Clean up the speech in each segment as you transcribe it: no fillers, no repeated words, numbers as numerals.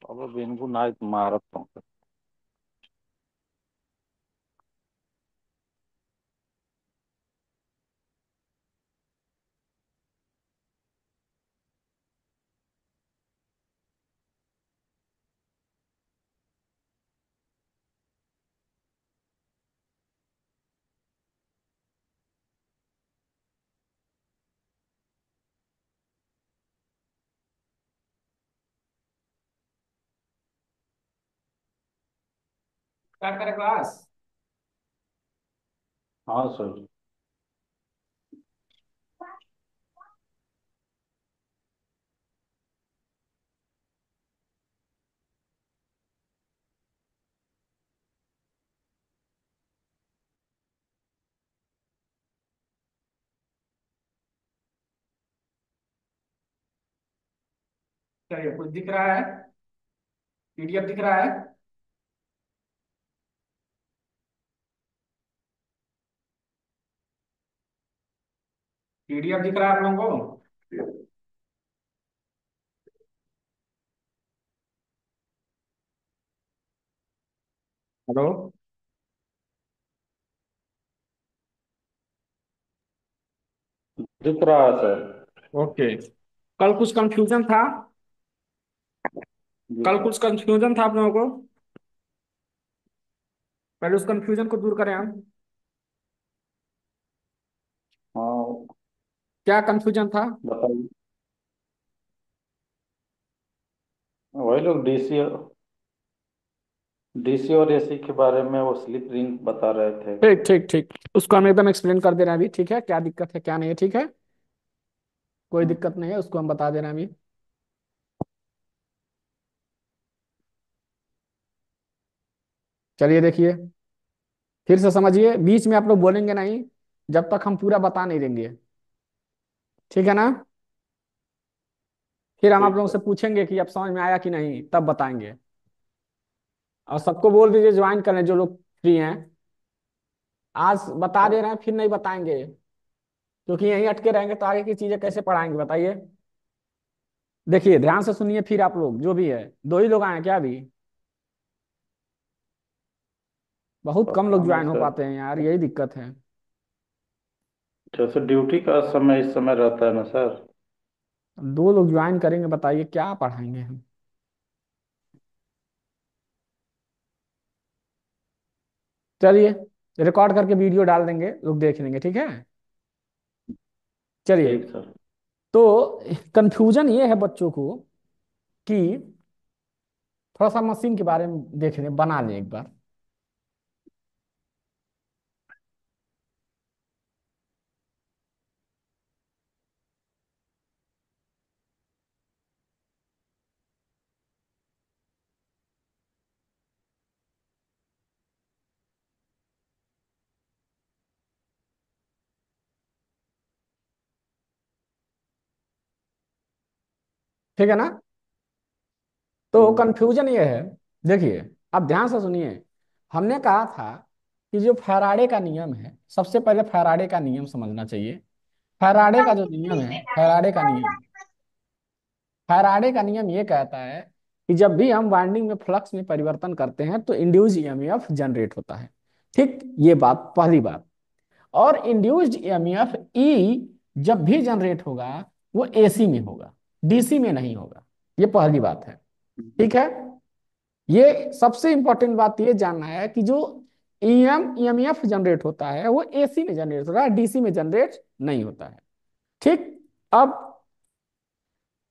अब इनको ना मारता हूँ। स्टार्ट करें क्लास। हाँ सर। चलिए, कुछ दिख रहा है? पीडीएफ दिख रहा है? पीडीएफ दिख रहा है आप लोगों को? हेलो। दिख रहा है सर। ओके। कल कुछ कंफ्यूजन था? जी कल सर। कुछ कंफ्यूजन था आप लोगों को? पहले उस कंफ्यूजन को दूर करें हम। हाँ क्या कंफ्यूजन था? बताइए। वही लोग डीसी और एसी के बारे में वो स्लिप रिंग बता रहे थे। ठीक ठीक ठीक, उसको हम एकदम एक्सप्लेन कर दे रहे हैं अभी। ठीक है, क्या दिक्कत है क्या नहीं है, ठीक है। कोई दिक्कत नहीं है, उसको हम बता दे रहे हैं अभी। चलिए देखिए, फिर से समझिए, बीच में आप लोग बोलेंगे नहीं जब तक हम पूरा बता नहीं देंगे। ठीक है ना? फिर हम आप ठीक लोगों से सर। पूछेंगे कि अब समझ में आया कि नहीं, तब बताएंगे। और सबको बोल दीजिए ज्वाइन करें जो लोग फ्री हैं। आज बता दे रहे हैं, फिर नहीं बताएंगे, क्योंकि यहीं अटके रहेंगे तो आगे की चीजें कैसे पढ़ाएंगे बताइए। देखिए ध्यान से सुनिए, फिर आप लोग जो भी है, दो ही लोग आए हैं क्या अभी? बहुत कम पता लोग नहीं ज्वाइन हो सर। पाते हैं यार, यही दिक्कत है। जैसे ड्यूटी का समय इस समय रहता है ना सर। दो लोग ज्वाइन करेंगे, बताइए क्या पढ़ाएंगे हम। चलिए, रिकॉर्ड करके वीडियो डाल देंगे, लोग देख लेंगे, ठीक है। चलिए। ठीक सर। तो कंफ्यूजन ये है बच्चों को कि थोड़ा सा मशीन के बारे में देख लें, बना लें एक बार। ठीक है ना? तो हम्म, कंफ्यूजन ये है, देखिए, अब ध्यान से सुनिए। हमने कहा था कि जो फैराडे का नियम है, सबसे पहले फैराडे का नियम समझना चाहिए। फैराडे का जो नियम है, फैराडे का नियम ये कहता है कि जब भी हम वाइंडिंग में फ्लक्स में परिवर्तन करते हैं तो इंड्यूस्ड ईएमएफ जनरेट होता है। ठीक, ये बात पहली बात। और इंड्यूस्ड ईएमएफ ई जब भी जनरेट होगा वो एसी में होगा, डीसी में नहीं होगा। ये पहली बात है। ठीक है। ये सबसे इंपॉर्टेंट बात ये जानना है कि जो ईएमएफ जनरेट होता है वो एसी में जनरेट होता है, डीसी में जनरेट नहीं होता है। ठीक। अब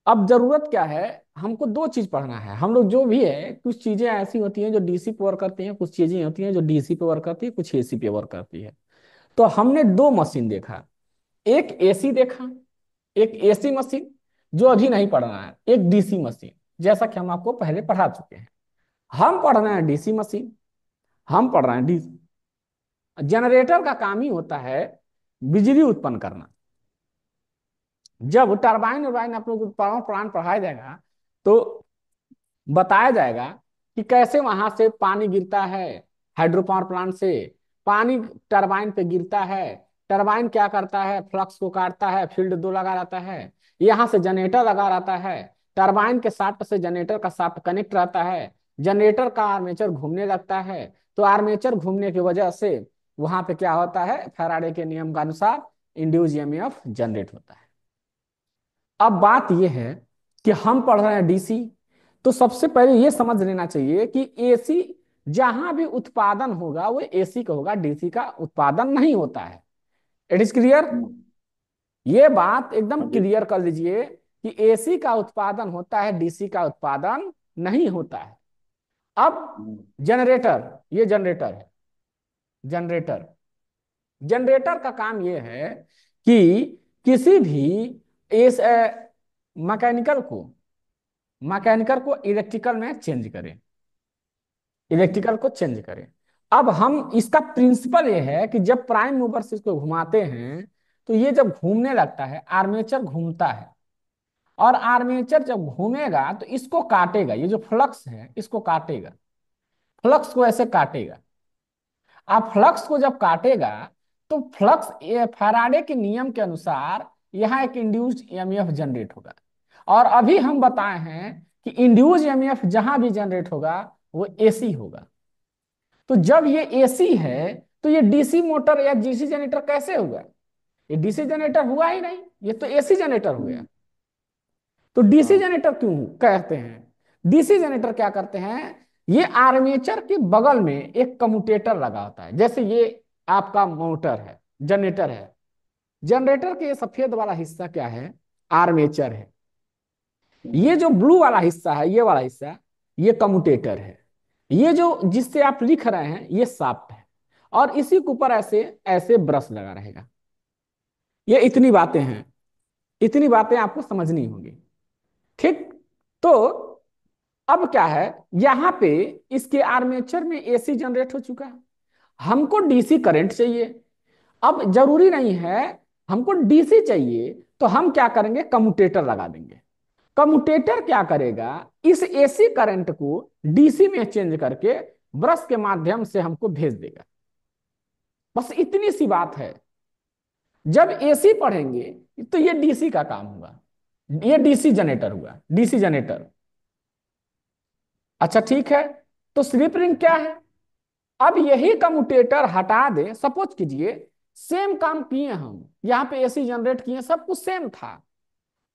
अब जरूरत क्या है, हमको दो चीज पढ़ना है। हम लोग जो भी है, कुछ चीजें ऐसी होती हैं जो डीसी पे वर्क करती हैं, कुछ चीजें होती हैं जो डीसी पे वर्क करती है, कुछ एसी पे वर्क करती है। तो हमने दो मशीन देखा, एक एसी देखा, एक एसी मशीन। जो अभी नहीं पढ़ना है, एक डीसी मशीन, जैसा कि हम आपको पहले पढ़ा चुके हैं। हम पढ़ रहे हैं डीसी मशीन, हम पढ़ रहे हैं डीसी। जनरेटर का काम ही होता है बिजली उत्पन्न करना। जब टरबाइन वरबाइन आप लोग को पुराण पढ़ाया जाएगा तो बताया जाएगा कि कैसे वहां से पानी गिरता है, हाइड्रो पावर प्लांट से पानी टरबाइन पे गिरता है, टरबाइन क्या करता है, फ्लक्स को काटता है, फील्ड दो लगा रहता है, यहाँ से जनरेटर लगा रहता है, टरबाइन के शाफ्ट से जनरेटर का शाफ्ट कनेक्ट रहता है, जनरेटर का आर्मेचर घूमने लगता है, तो आर्मेचर घूमने की वजह से वहां पे क्या होता है, फैराडे के नियम के अनुसार इंड्यूस ईएमएफ जनरेट होता है। अब बात यह है कि हम पढ़ रहे हैं डीसी, तो सबसे पहले यह समझ लेना चाहिए कि एसी जहां भी उत्पादन होगा वो एसी का होगा, डीसी का उत्पादन नहीं होता है। It is clear. हम्म। ये बात एकदम हाँ जी। क्लियर कर लीजिए कि एसी का उत्पादन होता है, डीसी का उत्पादन नहीं होता है। अब हम्म। जनरेटर, ये जनरेटर है, जनरेटर, जनरेटर का काम यह है कि किसी भी इस मैकेनिकल को, मैकेनिकल को इलेक्ट्रिकल में चेंज करें, हम्म। इलेक्ट्रिकल को चेंज करें। अब हम इसका प्रिंसिपल ये है कि जब प्राइम मूवर से इसको घुमाते हैं तो ये जब घूमने लगता है, आर्मेचर घूमता है, और आर्मेचर जब घूमेगा तो इसको काटेगा, ये जो फ्लक्स है इसको काटेगा, फ्लक्स को ऐसे काटेगा। आप फ्लक्स को जब काटेगा तो फ्लक्स फैराडे के नियम के अनुसार यहाँ एक इंड्यूस्ड ईएमएफ जनरेट होगा। और अभी हम बताए हैं कि इंड्यूस्ड ईएमएफ जहां भी जनरेट होगा वो एसी होगा। तो जब ये एसी है तो ये डीसी मोटर या डीसी जनरेटर कैसे होगा? ये डीसी जनरेटर हुआ ही नहीं, ये तो एसी जनरेटर हो गया। हम्म। तो डीसी हाँ। जनरेटर क्यों कहते हैं? डीसी जनरेटर क्या करते हैं, ये आर्मेचर के बगल में एक कम्यूटेटर लगा होता है, जैसे ये आपका मोटर है, जनरेटर है, जनरेटर के ये सफेद वाला हिस्सा क्या है, आर्मेचर है। हम्म। ये जो ब्लू वाला हिस्सा है, ये वाला हिस्सा, ये कम्यूटेटर है। ये जो जिससे आप लिख रहे हैं ये शाफ्ट है, और इसी के ऊपर ऐसे ऐसे ब्रश लगा रहेगा। ये इतनी बातें हैं, इतनी बातें आपको समझनी होंगी। ठीक। तो अब क्या है, यहां पे इसके आर्मेचर में एसी जनरेट हो चुका है, हमको डीसी करंट चाहिए। अब जरूरी नहीं है, हमको डीसी चाहिए तो हम क्या करेंगे, कम्यूटेटर लगा देंगे। कम्यूटेटर क्या करेगा, इस एसी करंट को डीसी में चेंज करके ब्रश के माध्यम से हमको भेज देगा। बस इतनी सी बात है। जब एसी पढ़ेंगे तो ये डीसी का काम होगा, ये डीसी जनरेटर हुआ, डीसी जनरेटर। अच्छा ठीक है, तो स्लिप रिंग क्या है? अब यही कम्यूटेटर हटा दे, सपोज कीजिए सेम काम किए हम, यहाँ पे एसी जनरेट किए, सब कुछ सेम था,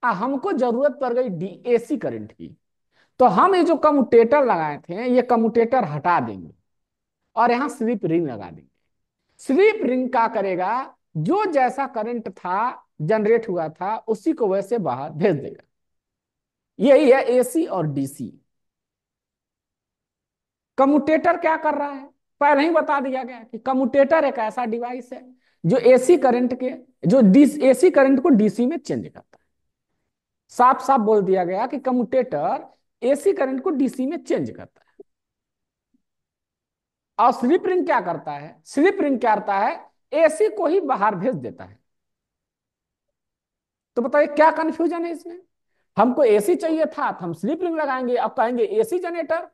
हमको जरूरत पड़ गई डी एसी करंट की, तो हम ये जो कम्यूटेटर लगाए थे ये कम्यूटेटर हटा देंगे और यहाँ स्लिप रिंग लगा देंगे। स्लिप रिंग क्या करेगा, जो जैसा करंट था जनरेट हुआ था उसी को वैसे बाहर भेज देगा। यही है एसी और डीसी। कम्यूटेटर क्या कर रहा है, पहले ही बता दिया गया कि कम्यूटेटर एक ऐसा डिवाइस है जो एसी करंट के, जो एसी करंट को डीसी में चेंज करता है। साफ साफ बोल दिया गया कि कम्यूटेटर एसी करंट को डीसी में चेंज करता है। और स्लिप रिंग क्या करता है, स्लिप रिंग क्या करता है, एसी को ही बाहर भेज देता है। तो बताइए क्या कंफ्यूजन है इसमें? हमको एसी चाहिए था तो हम स्लिप रिंग लगाएंगे, अब कहेंगे एसी जनरेटर।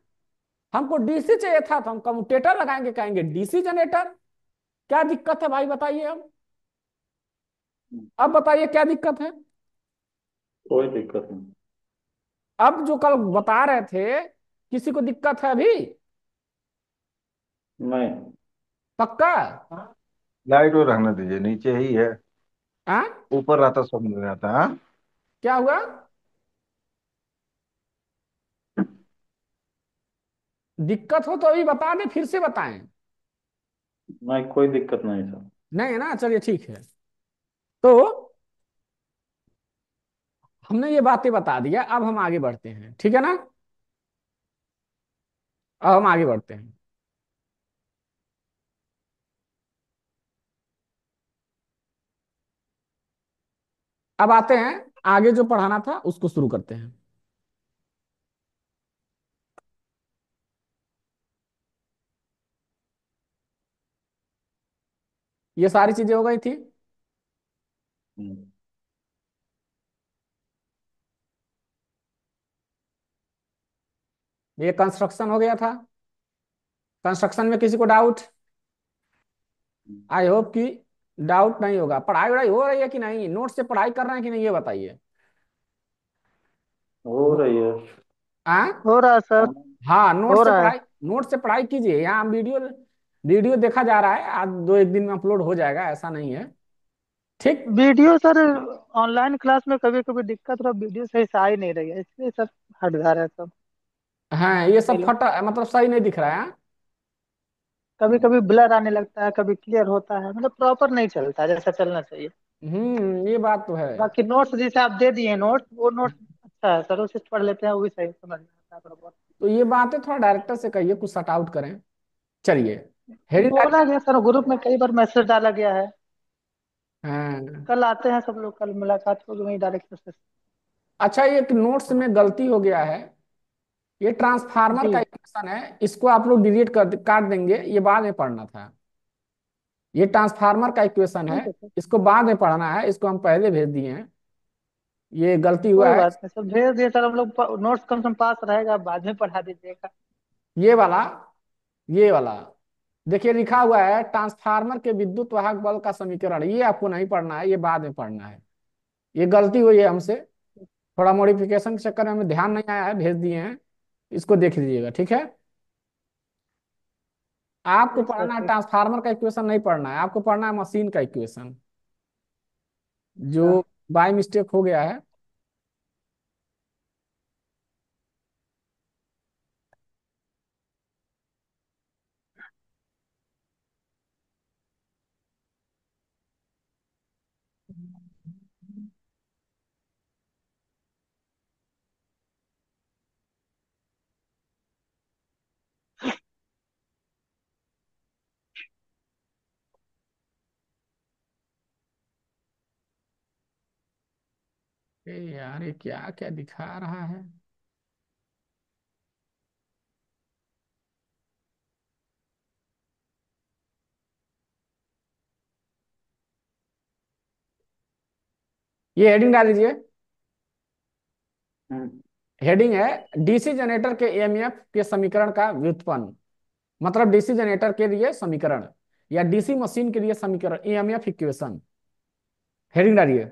हमको डीसी चाहिए था तो हम कम्यूटेटर लगाएंगे, कहेंगे डीसी जनरेटर। क्या दिक्कत है भाई बताइए अब बताइए क्या दिक्कत है? कोई दिक्कत नहीं। अब जो कल बता रहे थे, किसी को दिक्कत है अभी? नहीं। पक्का? लाइट वो रहने दीजिए, नीचे ही है। हाँ? ऊपर रहता समझ में आता। हाँ, क्या हुआ? दिक्कत हो तो अभी बता दें, फिर से बताएं। नहीं, कोई दिक्कत नहीं सर। नहीं है ना, चलिए ठीक है। तो हमने ये बातें बता दिया, अब हम आगे बढ़ते हैं, ठीक है ना? अब हम आगे बढ़ते हैं। अब आते हैं आगे, जो पढ़ाना था उसको शुरू करते हैं। ये सारी चीजें हो गई थी। हम्म। ये कंस्ट्रक्शन हो गया था। कंस्ट्रक्शन में किसी को डाउट? आई होप कि डाउट नहीं होगा। पढ़ाई वढ़ाई हो रही है कि नहीं, नोट से पढ़ाई कर रहे हैं कि नहीं, ये बताइए। हो रही है। हाँ। हो रहा है सर। हाँ, नोट हो से रहा है। पढ़ाई, नोट से पढ़ाई कीजिए। यहाँ वीडियो वीडियो देखा जा रहा है, आज दो एक दिन में अपलोड हो जाएगा, ऐसा नहीं है। ठीक। वीडियो सर, ऑनलाइन क्लास में कभी कभी दिक्कत रहा, वीडियो सही से आ ही नहीं रही है, इसलिए सर हट जा रहा है सब। हाँ, ये सब पहले फटा मतलब सही नहीं दिख रहा है। कभी कभी ब्लर आने लगता है, कभी क्लियर होता है, मतलब प्रॉपर नहीं चलता है जैसा चलना चाहिए। ये बात तो है। बाकी नोट्स जैसे आप दे दिए नोट्स, वो नोट्स अच्छा है सर, उसे पढ़ लेते हैं, वो भी सही समझ में आता है थोड़ा बहुत। तो ये बातें थोड़ा डायरेक्टर से कहिए, कुछ सॉर्ट आउट करें। चलिए। हेडिंग बोला डालिए। गया सर, ग्रुप में कई बार मैसेज डाला गया है। हाँ। कल आते हैं सब लोग, कल मुलाकात होगी वहीं डायरेक्टर से। अच्छा, ये एक नोट्स में गलती हो गया है। ये ट्रांसफार्मर का जी। इक्वेशन है, इसको आप लोग डिलीट कर काट देंगे, ये बाद में पढ़ना था। ये ट्रांसफार्मर का इक्वेशन है, ठीक है सर। इसको बाद में पढ़ना है, इसको हम पहले भेज दिए हैं। ये गलती हुआ कोई है। बात नहीं सर, भेज दिए सर, हम लोग नोट्स कम से कम पास रहेगा, बाद में पढ़ा दीजिएगा। ये वाला, ये वाला देखिए, लिखा हुआ है ट्रांसफार्मर के विद्युत वाहक बल का समीकरण, ये आपको नहीं पढ़ना है, ये बाद में पढ़ना है। ये गलती हुई है हमसे, थोड़ा मॉडिफिकेशन के चक्कर में हमें ध्यान नहीं आया है, भेज दिए हैं। इसको देख लीजिएगा, ठीक है। आपको ठीक सर पढ़ना है ठीक। ट्रांसफार्मर का इक्वेशन, नहीं पढ़ना है आपको, पढ़ना है मशीन का इक्वेशन, अच्छा। जो बाय मिस्टेक हो गया है। यार, ये क्या क्या दिखा रहा है। ये हेडिंग डाल दीजिए। हम्म। हेडिंग है डीसी जनरेटर के ईएमएफ के समीकरण का व्युत्पन्न, मतलब डीसी जनरेटर के लिए समीकरण या डीसी मशीन के लिए समीकरण, ईएमएफ इक्वेशन। हेडिंग डालिए।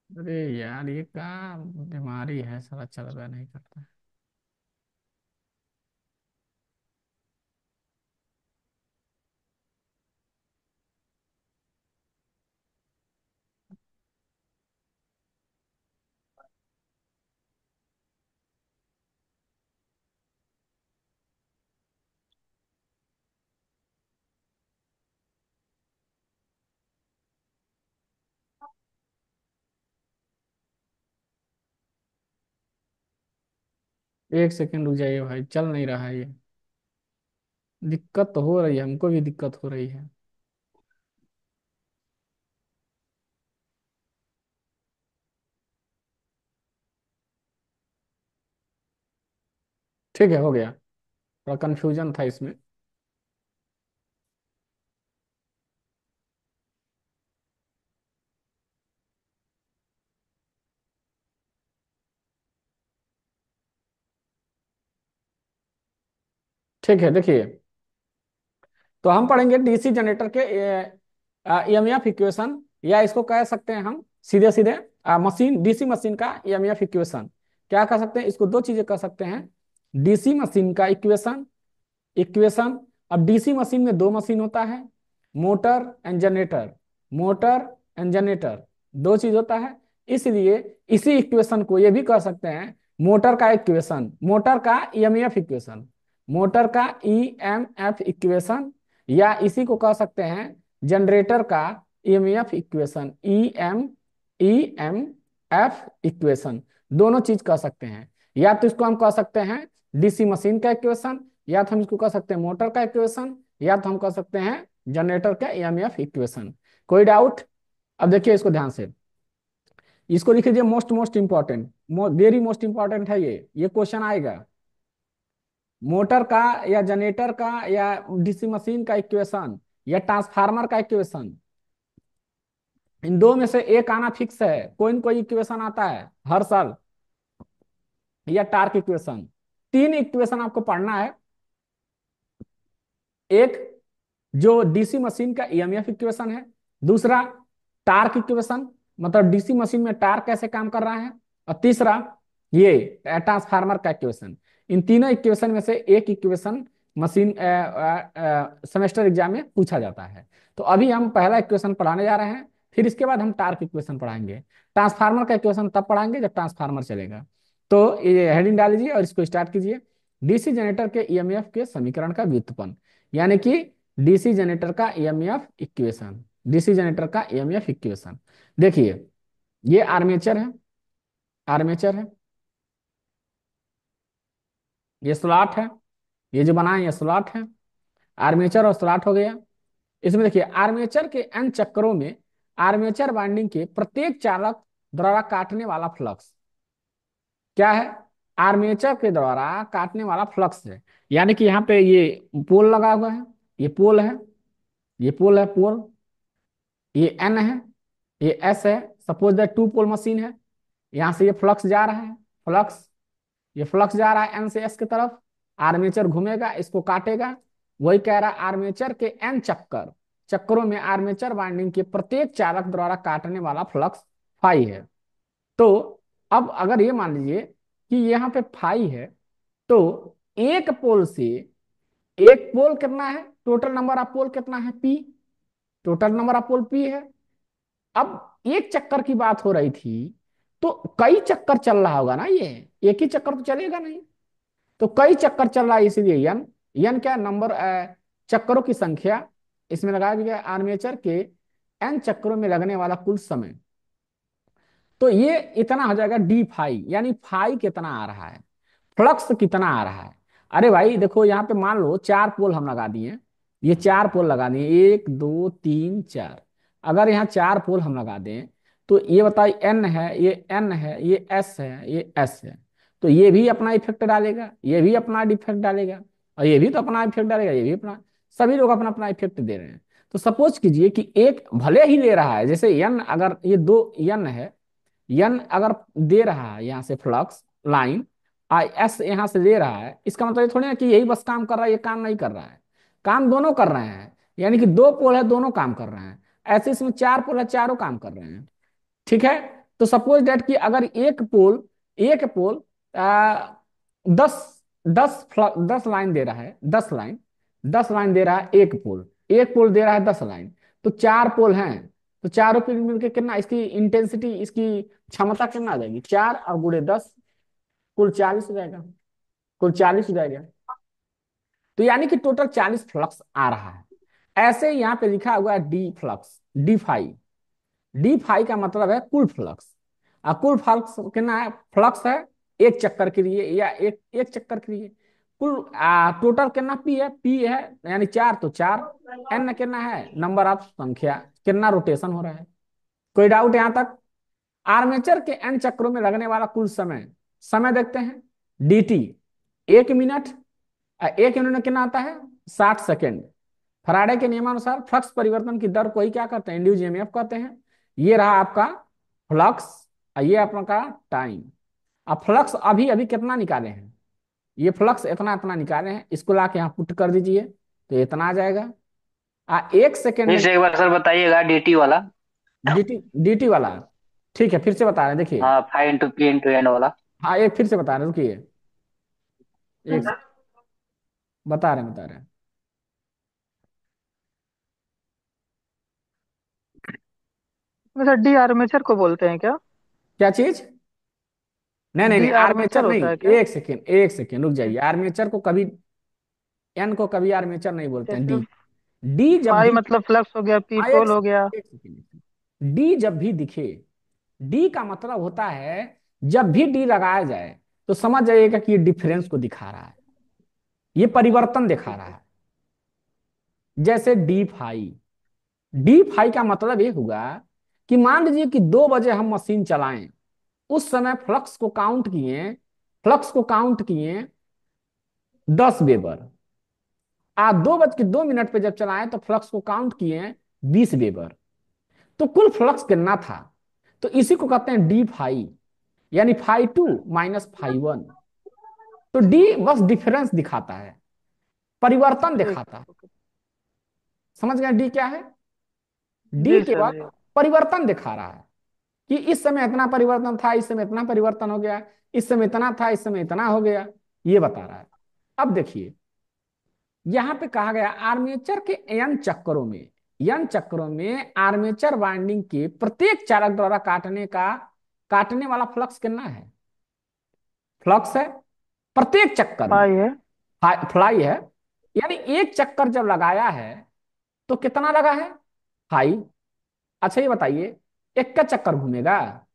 अरे यार, ये क्या बीमारी है, सारा चल रहा नहीं करता। एक सेकंड रुक जाइए भाई, चल नहीं रहा है ये। दिक्कत तो हो रही है, हमको भी दिक्कत हो रही है। ठीक है, हो गया। थोड़ा कंफ्यूजन था इसमें। ठीक है, देखिए। तो हम पढ़ेंगे डीसी जनरेटर के ईएमएफ इक्वेशन, या इसको कह सकते हैं हम सीधे सीधे मशीन, डीसी मशीन का ईएमएफ इक्वेशन। क्या कह सकते हैं इसको, दो चीजें कह सकते हैं। डीसी मशीन का इक्वेशन, इक्वेशन। अब डीसी मशीन में दो मशीन होता है, motor and generator, motor and generator, दो चीज होता है। इसलिए इसी इक्वेशन को ये भी कह सकते हैं मोटर का इक्वेशन, मोटर का ईएमएफ इक्वेशन, मोटर का ईएमएफ इक्वेशन, या इसी को कह सकते हैं जनरेटर का ईएमएफ इक्वेशन, ईएमएफ इक्वेशन, दोनों चीज कह सकते हैं। या तो इसको हम कह सकते हैं डीसी मशीन का इक्वेशन, या तो हम इसको कह सकते हैं मोटर का इक्वेशन, या तो हम कह सकते हैं जनरेटर का ईएमएफ इक्वेशन। कोई डाउट? अब देखिए इसको ध्यान से, इसको लिख लीजिए most most important, very most important है ये क्वेश्चन आएगा। मोटर का या जनरेटर का या डीसी मशीन का इक्वेशन या ट्रांसफार्मर का इक्वेशन, इन दो में से एक आना फिक्स है। कोई न कोई इक्वेशन आता है हर साल, या टार्क इक्वेशन। तीन इक्वेशन आपको पढ़ना है। एक जो डीसी मशीन का ईएमएफ इक्वेशन है, दूसरा टार्क इक्वेशन, मतलब डीसी मशीन में टार्क कैसे काम कर रहा है, और तीसरा ये ट्रांसफार्मर का इक्वेशन। इन तीनों इक्वेशन में से एक इक्वेशन मशीन सेमेस्टर एग्जाम में पूछा जाता है। तो अभी हम पहला इक्वेशन पढ़ाने जा रहे हैं, फिर इसके बाद हम टार्क इक्वेशन पढ़ाएंगे। ट्रांसफार्मर का इक्वेशन तब पढ़ाएंगे जब ट्रांसफार्मर चलेगा। तो ये हेडिंग डाल लीजिए और इसको स्टार्ट कीजिए। डीसी जनरेटर के ईएमएफ के समीकरण का व्युत्पन्न, यानी कि डीसी जनरेटर का ईएमएफ इक्वेशन, डीसी जनरेटर का ईएमएफ इक्वेशन। देखिए ये आर्मेचर है, आर्मेचर है, ये स्लॉट है, ये जो बनाए ये स्लॉट है, आर्मेचर और स्लॉट हो गया। इसमें देखिए आर्मेचर के एन चक्रों में आर्मेचर वाइंडिंग के प्रत्येक चालक द्वारा काटने वाला फ्लक्स क्या है? आर्मेचर के द्वारा काटने वाला फ्लक्स है। यानी कि यहाँ पे ये पोल लगा हुआ है, ये पोल है, ये पोल है, पोल, ये एन है, ये एस है। Suppose that two pole machine है, यहां से ये फ्लक्स जा रहा है, फ्लक्स, ये फ्लक्स जा रहा है एन से एस की तरफ। आर्मेचर घूमेगा, इसको काटेगा। वही कह रहा है आर्मेचर के एन चक्करों में आर्मेचर वाइंडिंग के प्रत्येक चालक द्वारा काटने वाला फ्लक्स फाई है। तो अब अगर ये मान लीजिए कि यहाँ पे फाई है, तो एक पोल से, एक पोल कितना है, टोटल नंबर ऑफ पोल कितना है, P, total number of pole P है। अब एक चक्कर की बात हो रही थी, तो कई चक्कर चल रहा होगा ना, ये एक ही चक्कर तो चलेगा नहीं। तो कई चक्कर चल रहा है, इसीलिए यन, यन क्या नंबर, चक्करों की संख्या। इसमें लगाया गया आर्मेचर के एन चक्करों में लगने वाला कुल समय। तो ये इतना हो जाएगा डी फाई, यानी फाई कितना आ रहा है, फ्लक्स कितना आ रहा है। अरे भाई देखो यहाँ पे मान लो चार पोल हम लगा दिए, ये चार पोल लगा दिए, एक दो तीन चार। अगर यहाँ चार पोल हम लगा दें, तो ये बताइए एन है, ये एन है, ये एस है, ये एस है। तो ये भी अपना इफेक्ट डालेगा, ये भी अपना इफेक्ट डालेगा, और ये भी तो अपना इफेक्ट डालेगा, ये भी अपना, सभी लोग अपना अपना इफेक्ट दे रहे हैं। तो सपोज कीजिए कि एक भले ही ले रहा है, जैसे यन, अगर ये दो यन है, यन अगर दे रहा है यहाँ से फ्लक्स लाइन, आई एस यहाँ से ले रहा है, इसका मतलब ये थोड़ी ना कि यही बस काम कर रहा है, ये काम नहीं कर रहा है, काम दोनों कर रहे हैं। यानी कि दो पोल है, दोनों काम कर रहे हैं। ऐसे इसमें चार पोल है, चारों काम कर रहे हैं। ठीक है। तो सपोज डेट कि अगर एक पोल आ, 10 लाइन दे रहा है, 10 लाइन, 10 लाइन दे रहा है एक पोल दे रहा है 10 लाइन। तो चार पोल हैं, तो चारों पे मिलकर कितना, इसकी इंटेंसिटी, इसकी क्षमता कितना आ जाएगी, 4 और गुणे 10, कुल 40 हो जाएगा, कुल 40 हो जाएगा। तो यानी कि टोटल 40 फ्लक्स आ रहा है। ऐसे ही यहाँ पे लिखा हुआ है d flux, d phi, d phi का मतलब है कुल फ्लक्स। और कुल फ्लक्स कितना है, फ्लक्स है एक चक्कर के लिए, या एक एक चक्कर के लिए। कुल टोटल कितना पी है, पी है यानी चार, तो चार। एन कितना है, नंबर ऑफ संख्या, कितना रोटेशन हो रहा है। कोई डाउट यहाँ तक? आर्मेचर के एन चक्रों में लगने वाला कुल समय, समय देखते हैं, dt 1 मिनट, 1 मिनट में कितना आता है, 60 सेकेंड। फराडे के नियमानुसार फ्लक्स परिवर्तन की दर को ही क्या कहते हैं, इंड्यूस ईएमएफ कहते हैं। ये रहा आपका फ्लक्स, ये आपका टाइम। अब फ्लक्स अभी अभी कितना निकाले हैं, ये फ्लक्स इतना इतना निकाले हैं, इसको लाके यहाँ पुट कर दीजिए, तो इतना आ जाएगा। 1 सेकेंड फिर में, से एक बार सर बताइएगा डीटी वाला। dt dt वाला, ठीक है फिर से बता रहे हैं, देखिए। हाँ, 5 × p × n वाला। हाँ एक फिर से बता रहे हैं, रुकिए, एक, बता रहे हैं। वैसे डी आर्मेचर को बोलते हैं क्या? क्या चीज? नहीं नहीं डी नहीं, आर्मेचर आर्मेचर नहीं, होता है क्या? एक सेकेंड एक सेकेंड रुक जाइए। आर्मेचर को कभी, एन को कभी आर्मेचर नहीं बोलते हैं। जैसे डी, डी जब फाई भी, मतलब फ्लक्स हो गया, पी हाँ पोल हो गया। एक सेकेंड, डी जब भी दिखे, डी का मतलब होता है जब भी डी लगाया जाए तो समझ जाइएगा कि ये डिफरेंस को दिखा रहा है, ये परिवर्तन दिखा रहा है। जैसे डी फाई, डी फाई का मतलब ये हुआ कि मान लीजिए कि 2 बजे हम मशीन चलाएं, उस समय फ्लक्स को काउंट किए, फ्लक्स को काउंट किए 10 वेबर। आज 2 बज के 2 मिनट पे जब चलाएं तो फ्लक्स को काउंट किए 20 वेबर। तो कुल फ्लक्स कितना था? तो इसी को कहते हैं डी फाई, यानी phi two minus phi one. तो डी बस डिफरेंस दिखाता है, परिवर्तन ठीक दिखाता है, है। ओके। समझ गए डी क्या है? डी जी सर केवल जी। परिवर्तन दिखा रहा है कि इस समय इतना परिवर्तन था, इस समय इतना परिवर्तन हो गया, इस समय इतना था, इस समय इतना हो गया, ये बता रहा है। अब देखिए, यहां पे कहा गया आर्मेचर के एन चक्करों में, एन चक्करों में आर्मेचर वाइंडिंग के प्रत्येक चालक द्वारा काटने वाला फ्लक्स कितना है? फ्लक्स है प्रत्येक चक्कर में, फाई है। फ्लाई है, यानी एक चक्कर जब लगाया है तो कितना लगा है? फाई। अच्छा ये बताइए, एक का चक्कर घूमेगा,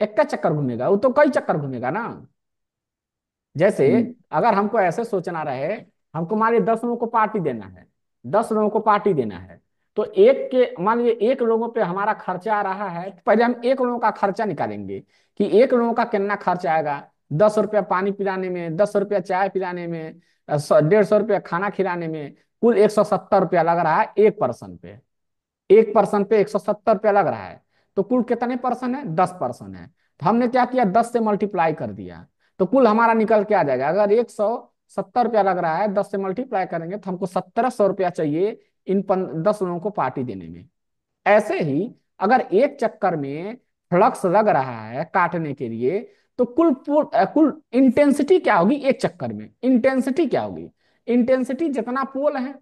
एक का चक्कर घूमेगा, वो तो कई चक्कर घूमेगा ना। जैसे अगर हमको ऐसे सोचना रहे, हमको मान लीजिए 10 लोगों को पार्टी देना है, 10 लोगों को पार्टी देना है, तो एक के मान लीजिए एक लोगों पे हमारा खर्चा आ रहा है, तो पहले हम एक लोगों का खर्चा निकालेंगे कि एक लोगों का कितना खर्च आएगा। 10 रुपया पानी पिलाने में, 10 रुपया चाय पिलाने में, 150 रुपया खाना खिलाने में, कुल 170 रुपया लग रहा है एक पर्सन पे। एक पर्सन पे 170 रुपया लग रहा है, तो कुल कितने पर्सन है? 10 पर्सन है। तो हमने क्या किया, 10 से मल्टीप्लाई कर दिया, तो कुल हमारा निकल के आ जाएगा। अगर 170 रुपया लग रहा है, 10 से मल्टीप्लाई करेंगे तो हमको 1700 रुपया चाहिए इन 10 लोगों को पार्टी देने में। ऐसे ही अगर एक चक्कर में फ्लक्स लग रहा है काटने के लिए, तो कुल इंटेंसिटी क्या होगी एक चक्कर में? इंटेंसिटी क्या होगी? इंटेंसिटी जितना पोल है,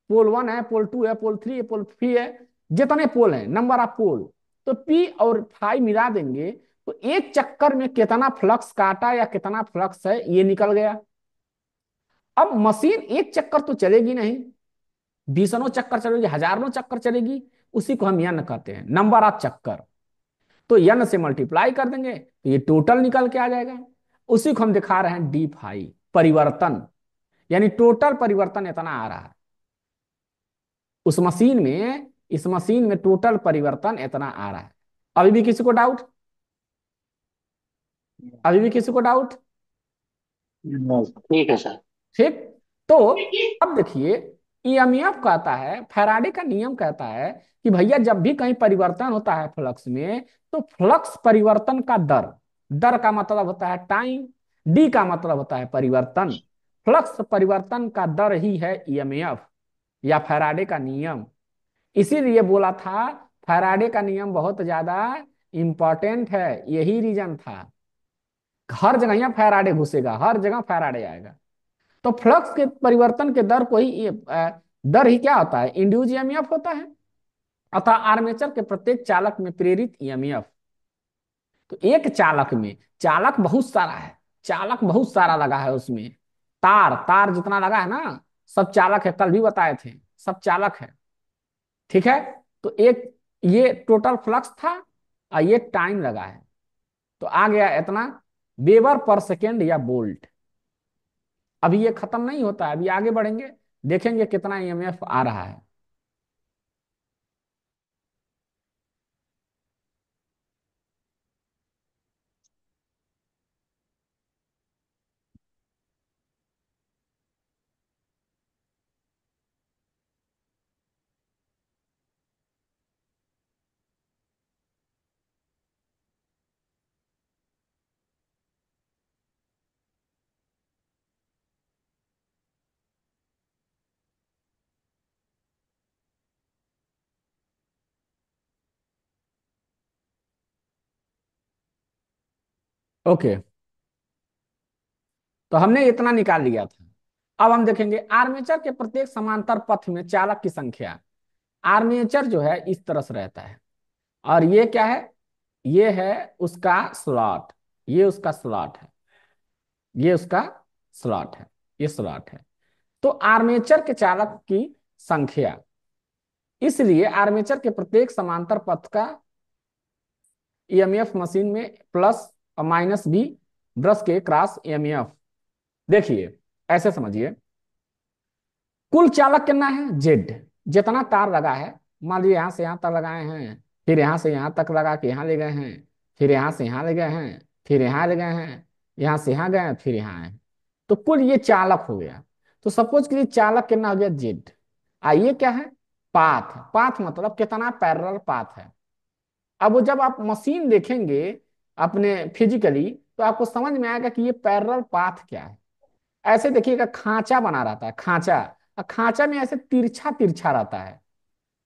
पोल 1 है, पोल 2 है, पोल 3 है, पोल 3 है, जितने पोल हैं, नंबर ऑफ पोल, तो पी और फाई मिला देंगे तो एक चक्कर में कितना फ्लक्स काटा या कितना फ्लक्स है ये निकल गया। अब मशीन एक चक्कर तो चलेगी नहीं, बीसनों चक्कर चलेगी, हजारों चक्कर चलेगी, उसी को हम यन कहते हैं, नंबर ऑफ चक्कर। तो यन से मल्टीप्लाई कर देंगे तो ये टोटल निकल के आ जाएगा। उसी को हम दिखा रहे हैं डी फाई, परिवर्तन, यानी टोटल परिवर्तन इतना आ रहा है उस मशीन में, इस मशीन में टोटल परिवर्तन इतना आ रहा है। अभी भी किसी को डाउट? अभी भी किसी को डाउट? ठीक है सर। ठीक। तो अब देखिए, ईएमएफ कहता है, फैराडे का नियम कहता है कि भैया जब भी कहीं परिवर्तन होता है फ्लक्स में, तो फ्लक्स परिवर्तन का दर, दर का मतलब होता है टाइम, डी का मतलब होता है परिवर्तन, फ्लक्स परिवर्तन का दर ही है ईएमएफ या फैराडे का नियम। इसीलिए बोला था फैराडे का नियम बहुत ज्यादा इंपॉर्टेंट है, यही रीजन था। हर जगह यहाँ फैराडे घुसेगा, हर जगह फैराडे आएगा। तो फ्लक्स के परिवर्तन के दर को ही दर ही क्या होता है? इंड्यूस ईएमएफ होता है, अतः आर्मेचर के प्रत्येक चालक में प्रेरित ईएमएफ। तो एक चालक में, चालक बहुत सारा है, चालक बहुत सारा लगा है उसमें, तार तार जितना लगा है ना, सब चालक है, कल भी बताए थे, सब चालक है। ठीक है। तो एक ये टोटल फ्लक्स था और ये टाइम लगा है, तो आ गया इतना वेबर पर सेकेंड या वोल्ट। अभी ये खत्म नहीं होता है, अभी आगे बढ़ेंगे, देखेंगे कितना ईएमएफ आ रहा है। ओके, तो हमने इतना निकाल लिया था। अब हम देखेंगे आर्मेचर के प्रत्येक समांतर पथ में चालक की संख्या। आर्मेचर जो है इस तरह से रहता है, और ये क्या है? ये है उसका स्लॉट, ये उसका स्लॉट है, ये उसका स्लॉट है, ये स्लॉट है। तो आर्मेचर के चालक की संख्या, इसलिए आर्मेचर के प्रत्येक समांतर पथ का ईएमएफ मशीन में प्लस और माइनस भी ब्रश के क्रॉस ईएमएफ। देखिए ऐसे समझिए, कुल चालक कितना है, जेड, जितना तार लगा है, मान लीजिए यहां से यहां तक लगाए हैं, फिर यहां से यहां तक लगा के यहां ले गए हैं, फिर यहां से यहां ले गए हैं, फिर यहां ले गए हैं, यहां से यहां गए, फिर यहां आए, तो कुल ये चालक हो गया। तो सपोज कीजिए चालक कितना हो गया, जेड। ये क्या है, पाथ। पाथ मतलब कितना पैरेलल पाथ है। अब वो जब आप मशीन देखेंगे अपने फिजिकली, तो आपको समझ में आएगा कि ये पैरेलल पाथ क्या है। ऐसे देखिएगा, खांचा बना रहता है, खांचा, और खांचा में ऐसे तिरछा तिरछा रहता है,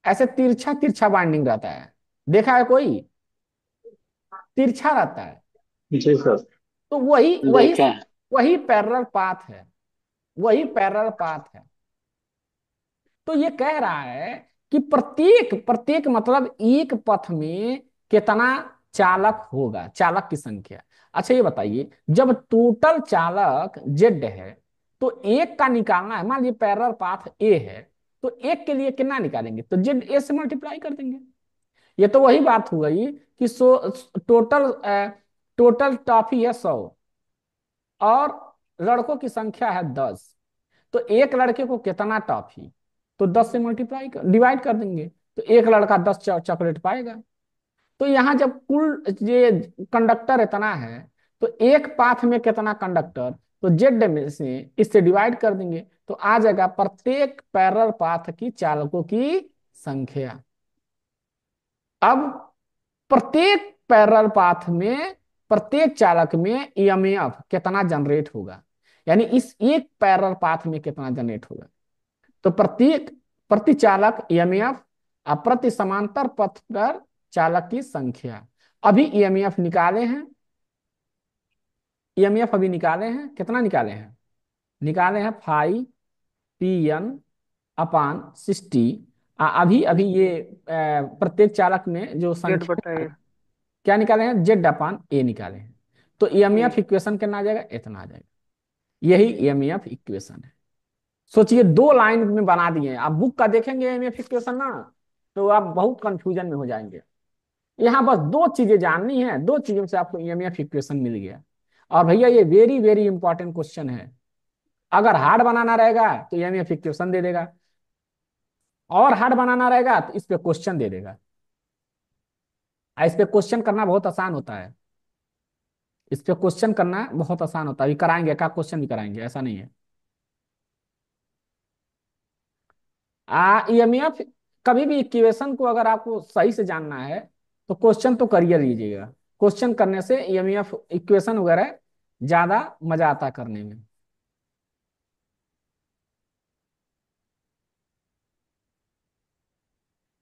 ऐसे तिरछा तिरछा बाइंडिंग रहता है, देखा है कोई, तिरछा रहता है। जी सर। तो वही वही देखे हैं। वही पैरेलल पाथ है, वही पैरेलल पाथ है। तो ये कह रहा है कि प्रत्येक प्रत्येक मतलब एक पथ में कितना चालक होगा, चालक की संख्या। अच्छा ये बताइए, जब टोटल चालक जेड है, तो एक का निकालना है, मान लीजिए पैरेलल पाथ ए है, तो एक के लिए कितना निकालेंगे, तो जेड ए से मल्टीप्लाई कर देंगे। ये तो वही बात हो गई कि टोटल टोटल टॉफी है 100 और लड़कों की संख्या है 10, तो एक लड़के को कितना टॉफी, तो 10 से मल्टीप्लाई डिवाइड कर देंगे, तो एक लड़का 10 चॉकलेट पाएगा। तो यहां जब कुल ये कंडक्टर इतना है, तो एक पाथ में कितना कंडक्टर, तो जेड में से इससे डिवाइड कर देंगे, तो आ जाएगा प्रत्येक पैरेलल पाथ की चालकों की संख्या। अब प्रत्येक पैरेलल पाथ में प्रत्येक चालक में ईएमएफ कितना जनरेट होगा, यानी इस एक पैरेलल पाथ में कितना जनरेट होगा। तो प्रत्येक प्रति चालक ईएमएफ और प्रति समांतर पथ पर चालक की संख्या। अभी ईएमएफ निकाले हैं, ईएमएफ अभी निकाले हैं, कितना निकाले हैं, निकाले हैं 5 PN/60। अभी अभी ये प्रत्येक चालक में जो जेड संख्या बटा है, ए। क्या निकाले हैं, Z/A निकाले हैं। तो ए। ईएमएफ इक्वेशन कितना आ जाएगा, इतना आ जाएगा। यही ईएमएफ इक्वेशन है। सोचिए, दो लाइन में बना दिए हैं, आप बुक का देखेंगे ईएमएफ इक्वेशन ना, तो आप बहुत कंफ्यूजन में हो जाएंगे। यहाँ बस दो चीजें जाननी है, दो चीजों से आपको ईएमएफ इक्वेशन मिल गया। और भैया ये वेरी वेरी इंपॉर्टेंट क्वेश्चन है। अगर हार्ड बनाना रहेगा तो ईएमएफ इक्वेशन दे देगा, और हार्ड बनाना रहेगा तो इस पे क्वेश्चन दे देगा। इस पे क्वेश्चन करना बहुत आसान होता है, इस पे क्वेश्चन करना बहुत आसान होता है। अभी कराएंगे, का क्वेश्चन भी कराएंगे, ऐसा नहीं है। ईएमएफ कभी भी इक्वेशन को अगर आपको सही से जानना है, तो क्वेश्चन तो करिए लीजिएगा। क्वेश्चन करने से ईएमएफ इक्वेशन वगैरह ज्यादा मजा आता करने में।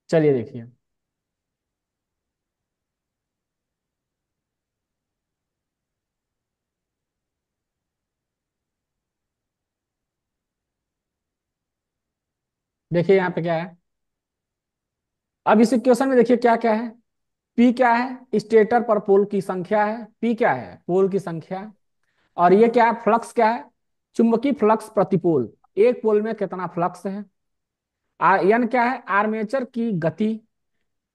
चलिए देखिए, देखिए यहाँ पे क्या है। अब इस इक्वेशन में देखिए क्या क्या है। पी क्या है, स्टेटर पर पोल की संख्या है, पी क्या है, पोल की संख्या। और ये क्या है, फ्लक्स क्या है, चुंबकीय फ्लक्स प्रति पोल, एक पोल में कितना फ्लक्स है। एन क्या है, आर्मेचर की गति,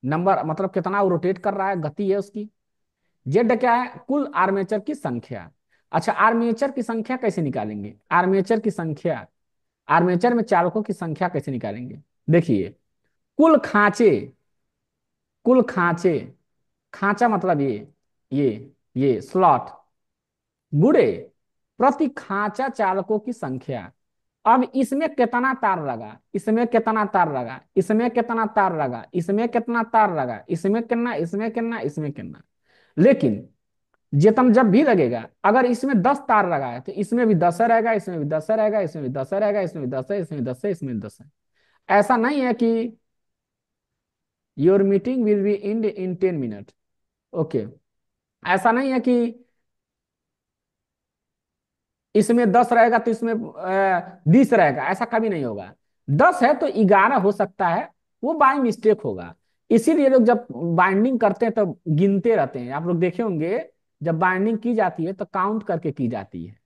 नंबर मतलब कितना वो रोटेट कर रहा है, गति है उसकी। जेड क्या है, कुल आर्मेचर की संख्या। अच्छा, आर्मेचर की संख्या कैसे निकालेंगे, आर्मेचर की संख्या, आर्मेचर में चालकों की संख्या कैसे निकालेंगे। देखिए, कुल खांचे, कुल खांचे, खांचा मतलब ये स्लॉट गुड़े प्रति खांचा चालकों की संख्या। अब इसमें कितना तार लगा, इसमें कितना तार लगा, इसमें कितना तार लगा, इसमें कितना तार लगा, इसमें कितना, इसमें कितना, इसमें कितना। लेकिन जितम जब भी लगेगा, अगर इसमें 10 तार लगा है, तो इसमें भी 10 रहेगा, इसमें भी 10 रहेगा, इसमें भी 10 रहेगा, इसमें भी 10 है, इसमें 10 है, इसमें 10 है। ऐसा नहीं है कि your meeting will be in 10 minute, okay. ऐसा नहीं है कि इसमें 10 रहेगा तो इसमें 20 रहेगा, ऐसा कभी नहीं होगा। 10 है तो 11 हो सकता है, वो बाय मिस्टेक होगा। इसीलिए लोग जब बाइंडिंग करते हैं तो गिनते रहते हैं। आप लोग देखे होंगे जब बाइंडिंग की जाती है तो काउंट करके की जाती है।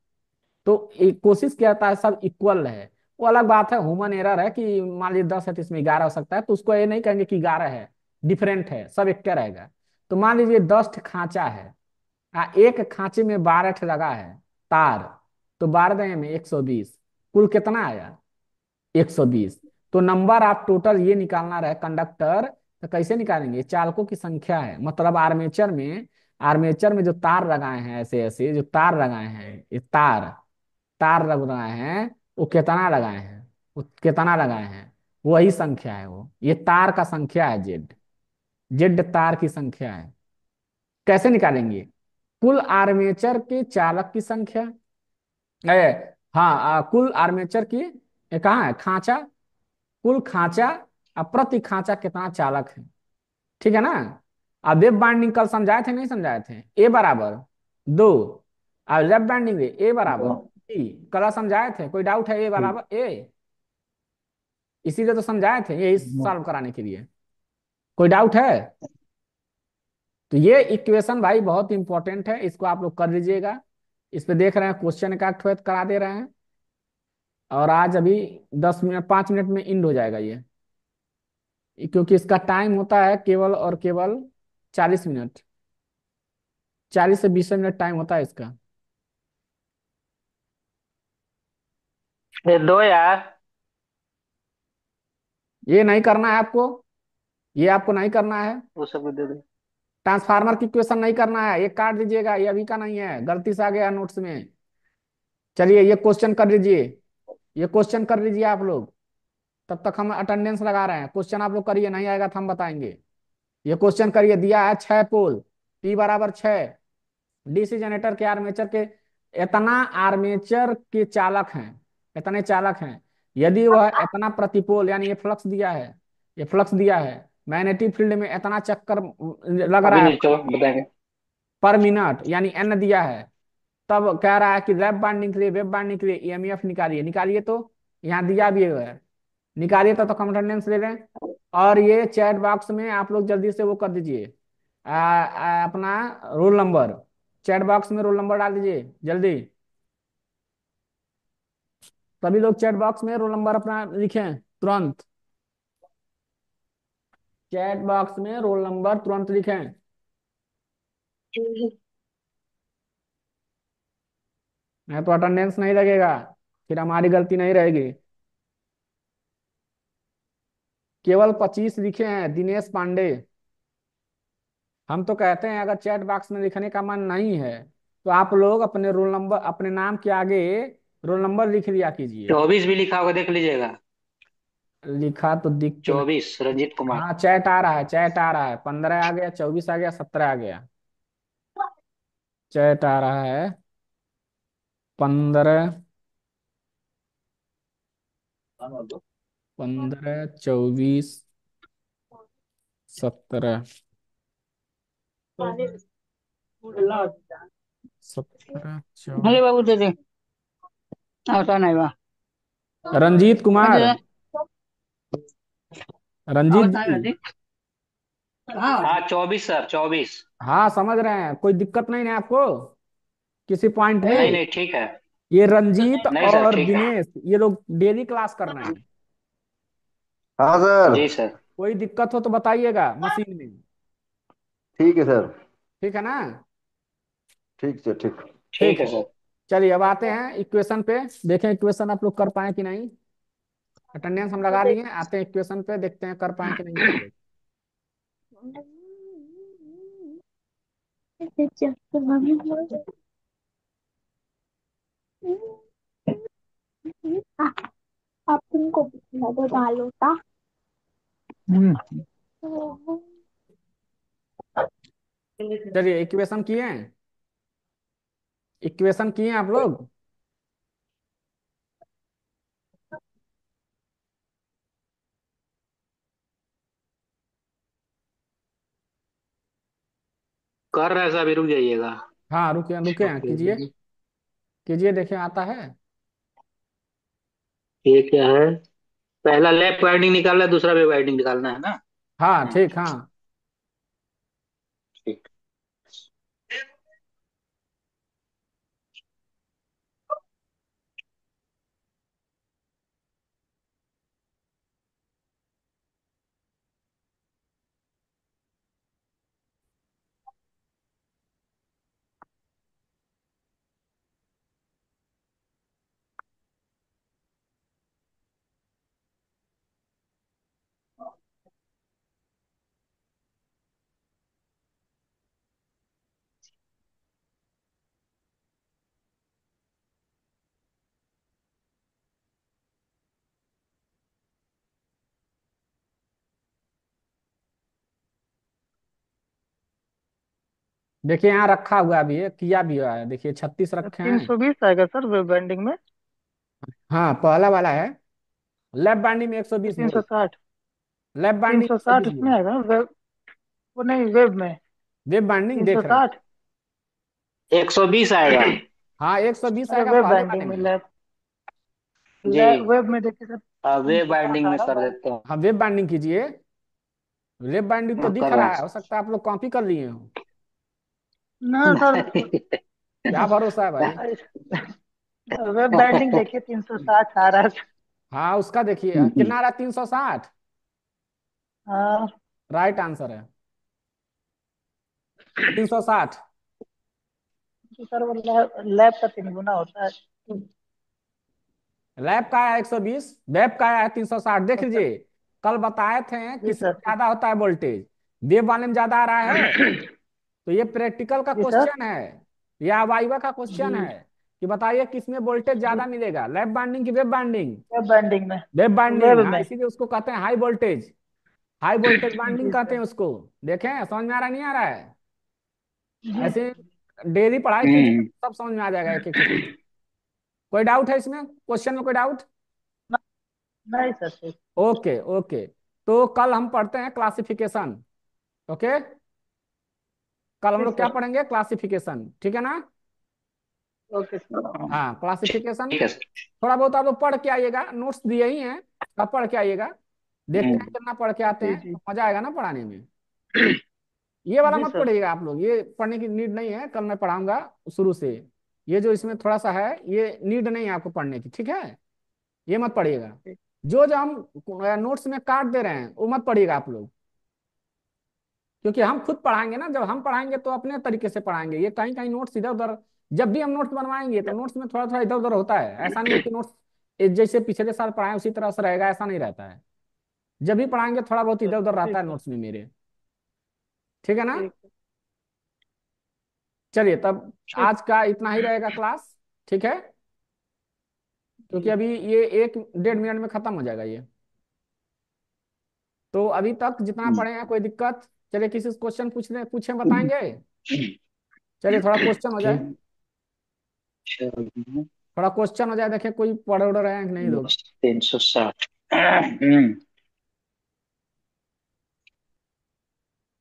तो एक कोशिश किया जाता है सब इक्वल रहे। वो अलग बात है, ह्यूमन एरर है कि मान लीजिए 10 है तो इसमें 11 हो सकता है, तो उसको ये नहीं कहेंगे कि 11 है, डिफरेंट है, सब एक क्या रहेगा। तो मान लीजिए 10 खांचा है, एक खांचे में 12 लगा है तार, तो 12 में 120, कुल कितना आया, 120। तो नंबर आप टोटल ये निकालना रहे कंडक्टर, तो कैसे निकालेंगे, चालकों की संख्या है, मतलब आर्मेचर में जो तार लगाए हैं, ऐसे ऐसे जो तार लगाए हैं, ये तार तार लग रहे हैं, वो कितना लगाए हैं, वो कितना लगाए हैं, वही संख्या है, वो ये तार का संख्या है, जेड, जेड तार की संख्या है। कैसे निकालेंगे, कुल आर्मेचर के चालक की संख्या, हाँ, कुल आर्मेचर की, ये कहाँ है खांचा, कुल खांचा, अब प्रति खांचा कितना चालक है, ठीक है ना। अब वेब बाइंडिंग कल समझाए थे नहीं समझाए थे, ए बराबर 2, अब लेफ्ट बाइंडिंग ए बराबर टी, कल समझाए थे, कोई डाउट है, ए बराबर ए, इसीलिए तो समझाए थे यही सॉल्व कराने के लिए, कोई डाउट है। तो ये इक्वेशन भाई बहुत इंपॉर्टेंट है, इसको आप लोग कर लीजिएगा। इस पे देख रहे हैं क्वेश्चन का ठोत करा दे रहे हैं, और आज अभी 10 मिनट 5 मिनट में इंड हो जाएगा ये, क्योंकि इसका टाइम होता है केवल और केवल 40 मिनट, 40 से 20 मिनट टाइम होता है इसका। ये दो यार। ये नहीं करना है आपको, ये आपको नहीं करना है, वो सब दे दो। ट्रांसफार्मर की क्वेश्चन नहीं करना है, ये काट दीजिएगा, ये अभी का नहीं है, गलती से आ गया नोट्स में। चलिए ये क्वेश्चन कर लीजिए, ये क्वेश्चन कर लीजिए आप लोग, तब तक हम अटेंडेंस लगा रहे हैं। क्वेश्चन आप लोग करिए, नहीं आएगा तो हम बताएंगे। ये क्वेश्चन करिए, दिया है 6 पोल, P बराबर 6, डीसी जनरेटर के आर्मेचर के, इतना आर्मेचर के चालक हैं, इतने चालक हैं, यदि वह इतना प्रतिपोल, यानी ये फ्लक्स दिया है, ये फ्लक्स दिया है, मैग्नेटिक फील्ड में इतना चक्कर लग अभी रहा है नहीं, चलो बताएंगे। पर मिनट, यानी एन दिया है, तब कह रहा है कि लैप बाइंडिंग के लिए, वेब बाइंडिंग के लिए ईएमएफ निकालिए, निकालिए तो यहाँ दिया भी है, निकालिए तो अटेंडेंस ले लें। और ये चैट बॉक्स में आप लोग जल्दी से वो कर दीजिए, अपना रोल नंबर, चैट बॉक्स में रोल नंबर डाल दीजिए जल्दी, सभी लोग चैट बॉक्स में रोल नंबर अपना लिखें तुरंत, चैट बॉक्स में रोल नंबर तुरंत लिखें, नहीं तो अटेंडेंस नहीं लगेगा, फिर हमारी गलती नहीं रहेगी। केवल 25 लिखे हैं दिनेश पांडे। हम तो कहते हैं अगर चैट बॉक्स में लिखने का मन नहीं है तो आप लोग अपने रोल नंबर, अपने नाम के आगे रोल नंबर लिख लिया कीजिए। 24 भी लिखा होगा, देख लीजिएगा। लिखा तो दिख तो नहीं, 24 रंजीत कुमार। हाँ चैट आ रहा है, चैट आ रहा है, 15 आ गया, 24 आ गया, 17 आ गया, चैट आ रहा है, 15, 15, 24, 17, 17, अरे 24, बाबू दे दे आता नहीं बा रंजीत कुमार, अरे रंजीत आवत नहीं जी। रहती हाँ हाँ 24 सर, 24। हाँ समझ रहे हैं, कोई दिक्कत नहीं है आपको किसी पॉइंट ए नहीं में। नहीं, ठीक है। ये रंजीत नहीं सर, और ठीक है। दिनेश ये लोग डेली क्लास कर रहे हैं, हाँ सर। जी सर। कोई दिक्कत हो तो बताइएगा मशीन में, ठीक है सर। ठीक है ना। ठीक सर, ठीक। ठीक ठीक है है, सर। चलिए अब आते हैं इक्वेशन पे, देखें इक्वेशन आप लोग कर पाए कि नहीं। अटेंडेंस हम लगा लिए, आते हैं इक्वेशन पे, देखते हैं कर पाए कि नहीं आप लोग। अब तुमको पूछना तो डालो था। चलिए इक्वेशन किए हैं, इक्वेशन किए हैं आप लोग। कर रहे हैं सर, अभी रुक जाइएगा। हाँ रुके रुके हैं, कीजिए कीजिए, देखें आता है। ये क्या है? पहला लेफ्ट वाइंडिंग निकालना है, दूसरा भी वाइंडिंग निकालना है ना। हाँ ठीक, हाँ ठीक। देखिए यहाँ रखा हुआ भी है, किया भी हुआ है, देखिए 36 रखे तीन हैं। सौ बीस आएगा सर वेब बाइंडिंग में। हाँ पहला वाला है। लेफ्ट बाइंडिंग में 120 तीन सौ वोल्ट। साठ लेफ्ट तीन बाइंडिंग सौ साठ 120 उसमें वोल्ट। आएगा वेब, वो नहीं वेब में। वेब बाइंडिंग तीन देख सौ रहे हैं। साठ 120 आएगा। हाँ 120 अरे आएगा वेब पहले वाले बाइंडिंग में में। लैब, जी। वेब में देखिए सर तीन वे सौ साठ बाइंडिंग आ में रहा कर है। देते हैं। हाँ वेब बाइंडिंग कीजिए। वेब बाइंडिंग तो हाँ, दिख कर रहे रहा है, हैं। हो सकता है आप लोग कॉपी कर लिए हो। ना सर, क्या भरोसा है भाई। वेब बाइंडिंग देखिए 360 आ रहा है। हाँ उसका देखिए कितना आ रहा है, 360। हाँ राइट आंसर है 360। तो सर वो लैब लैब का 3 गुना होता है। लैब का है 120, वेब का है 360, देख और सर लीजिए। कल बताए थे जी किसमें सर ठीक। ज्यादा होता है वोल्टेज, वेब वाले में ज्यादा आ रहा है। तो ये प्रैक्टिकल का जी सर। क्वेश्चन है या वाइवा का क्वेश्चन जी है कि बताइए किसमें वोल्टेज जी ज्यादा मिलेगा, लैब बाइंडिंग की वेब बाइंडिंग। वेब बाइंडिंग में। वेब बाइंडिंग, वेब हाँ में। इसीलिए उसको कहते हैं high voltage. High voltage winding जी कहते सर। हैं उसको। देखें समझ में आ रहा नहीं आ रहा है। जी ऐसे डेली पढ़ाई कीजिए हम्म। सब समझ में आ जाएगा एक एक चीज। कोई डाउट है इसमें, क्वेश्चन में कोई डाउट? नहीं सर ठीक। Okay okay. तो कल हम पढ़ते हैं क्लासिफिकेशन। ओके। कल हम ठीक लोग क्या सर। पढ़ेंगे, क्लासिफिकेशन, ठीक है ना। Okay sir. हाँ क्लासिफिकेशन। ठीक है सर। थोड़ा बहुत आप लोग पढ़ के आइएगा, नोट्स दिए ही हैं, सब पढ़ के आइएगा। देखते हैं हम्म। कितना पढ़ के आते जी हैं, जी। तो मजा आएगा ना पढ़ाने में। ये वाला जी मत सर। पढ़िएगा आप लोग, ये पढ़ने की नीड नहीं है, कल मैं पढ़ाऊंगा शुरू से। ये जो इसमें थोड़ा सा है, ये नीड नहीं है आपको पढ़ने की, ठीक है। ये मत पढ़िएगा। ठीक। जो जो हम नोट्स में काट दे रहे हैं वो मत पढ़िएगा आप लोग। क्योंकि हम खुद पढ़ाएंगे ना, जब हम पढ़ाएंगे तो अपने तरीके से पढ़ाएंगे, ये कहीं कहीं नोट्स इधर उधर। जब भी हम नोट्स बनवाएंगे तो नोट्स में थोड़ा थोड़ा इधर उधर होता है, ऐसा नहीं है कि नोट्स जैसे पिछले साल पढ़ाए उसी तरह से रहेगा, ऐसा नहीं रहता है। जब भी पढ़ाएंगे थोड़ा बहुत सर इधर उधर रहता ठीक है है। नोट्स में मेरे। ठीक है ना। ठीक है। चलिए तब ठीक। आज का इतना ही रहेगा क्लास, ठीक है। क्योंकि जी। अभी ये 1 1.5 मिनट में खत्म हो जाएगा ये। तो अभी तक जितना पढ़े हैं कोई दिक्कत? चलिए किसी से क्वेश्चन पूछे बताएंगे। चलिए थोड़ा क्वेश्चन हो जाए। चलो, थोड़ा क्वेश्चन हो जाए, देखे कोई पढ़ उड़ रहे हैं कि नहीं लोग। 360।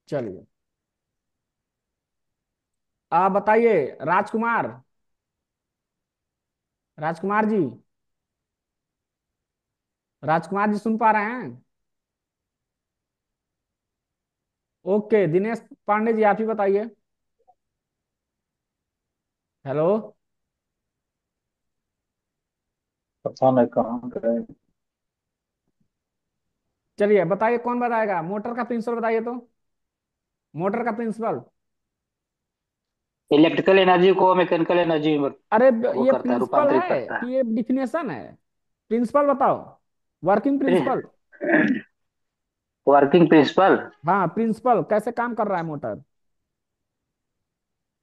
चलिए आप बताइए, राजकुमार, राजकुमार जी, राजकुमार जी सुन पा रहे हैं? ओके दिनेश पांडे जी आप ही बताइए। हेलो। पता नहीं कहाँ गए। चलिए बताइए कौन बताएगा, मोटर का प्रिंसिपल बताइए तो। मोटर का प्रिंसिपल। इलेक्ट्रिकल एनर्जी को मैकेनिकल एनर्जी में अरे वो ये करता है, प्रिंसिपल रूपांतरित है करता कि ये डिफिनेशन है? प्रिंसिपल बताओ, वर्किंग है। प्रिंसिपल। Working principle. हाँ प्रिंसिपल कैसे काम कर रहा है मोटर।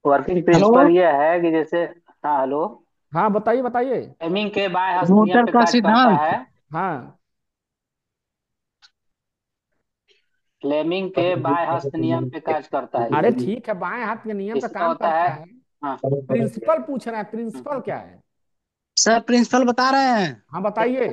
Working hello. प्रिंसिपल ये है कि जैसे, हाँ हेलो, हाँ बताइए बताइए। फ्लेमिंग के बाय हस्त नियम मोटर पे का कार्य करता सिद्धांत। है। हाँ फ्लेमिंग के बाय हस्त नियम पे कार्य करता है अरे ये। ठीक है, बाएं हाथ के नियम पे इसका काम होता है। करता है। हाँ। प्रिंसिपल पूछ रहे हैं, प्रिंसिपल क्या है। सर प्रिंसिपल बता रहे हैं। हाँ बताइए।